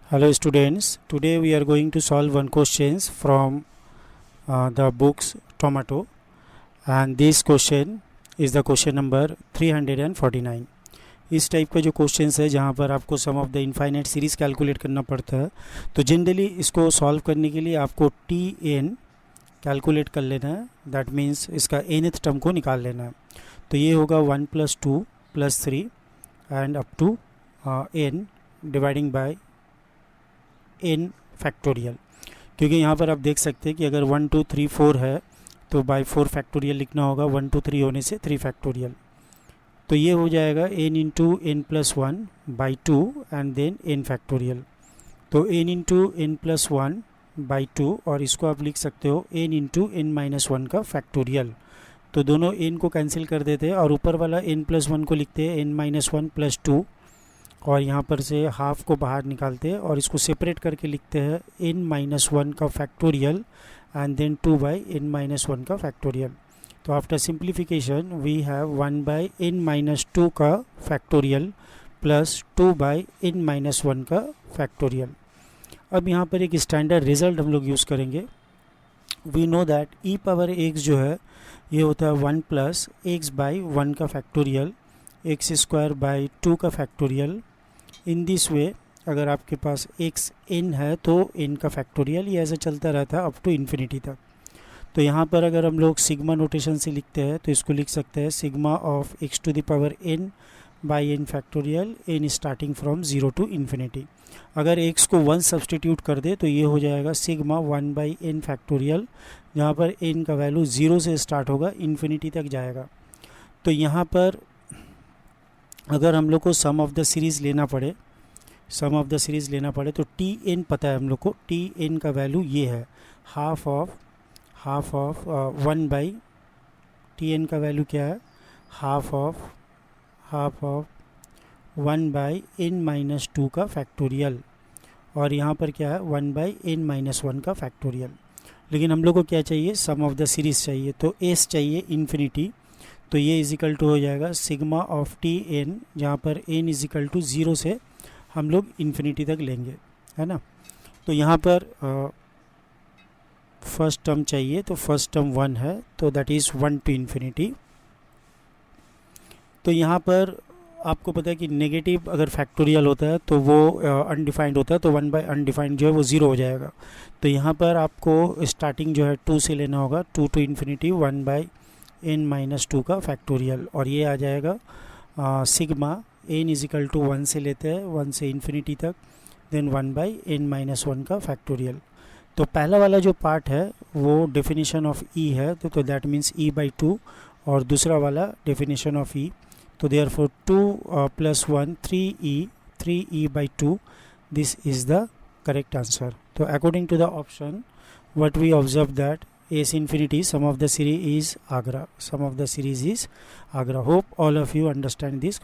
Hello students, today we are going to solve one questions from the books Tomato, and this question is the question number 349. इस type का जो questions है जहाँ पर आपको sum of the infinite series calculate करना पड़ता है, तो जनरली इसको सॉल्व करने के लिए आपको टी एन कैलकुलेट कर लेना है. दैट मीन्स इसका nth टर्म को निकाल लेना है. तो ये होगा 1 + 2 + 3 and up to n dividing by n factorial. क्योंकि यहाँ पर आप देख सकते हैं कि अगर 1 2 3 4 है तो बाय 4 फैक्टोरियल लिखना होगा. 1 2 3 होने से 3 फैक्टोरियल. तो ये हो जाएगा n into n plus 1 by 2 and then n factorial. तो n into n plus 1 by 2, और इसको आप लिख सकते हो n इंटू n माइनस 1 का फैक्टोरियल. तो दोनों n को कैंसिल कर देते हैं और ऊपर वाला n प्लस 1 को लिखते हैं n माइनस 1 प्लस 2, और यहाँ पर से हाफ को बाहर निकालते हैं और इसको सेपरेट करके लिखते हैं n माइनस 1 का factorial and then 2 by n minus 1 का फैक्टोरियल. तो after simplification we have 1 by n minus 2 का factorial plus 2 by n minus 1 का फैक्टोरियल. अब यहाँ पर एक स्टैंडर्ड रिजल्ट हम लोग यूज़ करेंगे. We know that e power x जो है ये होता है 1 प्लस x बाई 1 का फैक्टोरियल, एक्स स्क्वायर बाई 2 का फैक्टोरियल. इन दिस वे अगर आपके पास x n है तो n का फैक्टोरियल, ये ऐसे चलता रहता है अप टू इन्फिनिटी तक. तो यहाँ पर अगर हम लोग सिग्मा नोटेशन से लिखते हैं तो इसको लिख सकते हैं sigma of x to the power n by n factorial, n starting from 0 to infinity. अगर x को 1 सब्सटीट्यूट कर दे तो ये हो जाएगा सिग्मा 1 बाई n फैक्टोरियल, जहाँ पर n का वैल्यू 0 से स्टार्ट होगा, इन्फिनिटी तक जाएगा. तो यहाँ पर अगर हम लोग को सम ऑफ द सीरीज़ लेना पड़े तो टी एन पता है हम लोग को. टी एन का वैल्यू ये है half of 1 by, T N का वैल्यू क्या है, half of 1 by n minus 2 का फैक्टोरियल, और यहाँ पर क्या है 1 बाई n माइनस 1 का फैक्टोरियल. लेकिन हम लोग को क्या चाहिए, सम ऑफ द सीरीज़ चाहिए, तो s चाहिए इन्फिनिटी. तो ये इजिकल टू हो जाएगा सिग्मा ऑफ टी एन, जहाँ पर n इजिकल टू 0 से हम लोग इन्फिनिटी तक लेंगे, है ना. तो यहाँ पर फर्स्ट टर्म चाहिए, तो फर्स्ट टर्म 1 है, तो दैट इज़ 1 टू इन्फिनिटी. तो यहाँ पर आपको पता है कि नेगेटिव अगर फैक्टोरियल होता है तो वो अनडिफाइंड होता है, तो 1 बाई अनडिफाइंड जो है वो 0 हो जाएगा. तो यहाँ पर आपको स्टार्टिंग जो है 2 से लेना होगा, 2 to infinity 1 by n minus 2 का फैक्टोरियल, और ये आ जाएगा सिग्मा n इजिकल टू 1 से लेते हैं 1 से इन्फिनिटी तक, देन 1 बाई n माइनस 1 का फैक्टोरियल. तो पहला वाला जो पार्ट है वो डेफिनेशन ऑफ e है, तो दैट मीन्स e बाई 2, और दूसरा वाला डेफिनेशन ऑफ e. तो therefore 2 plus 1 3e by 2, this is the correct answer. तो according to the option what we observe that S infinity sum of the series is Agra. Hope all of you understand this.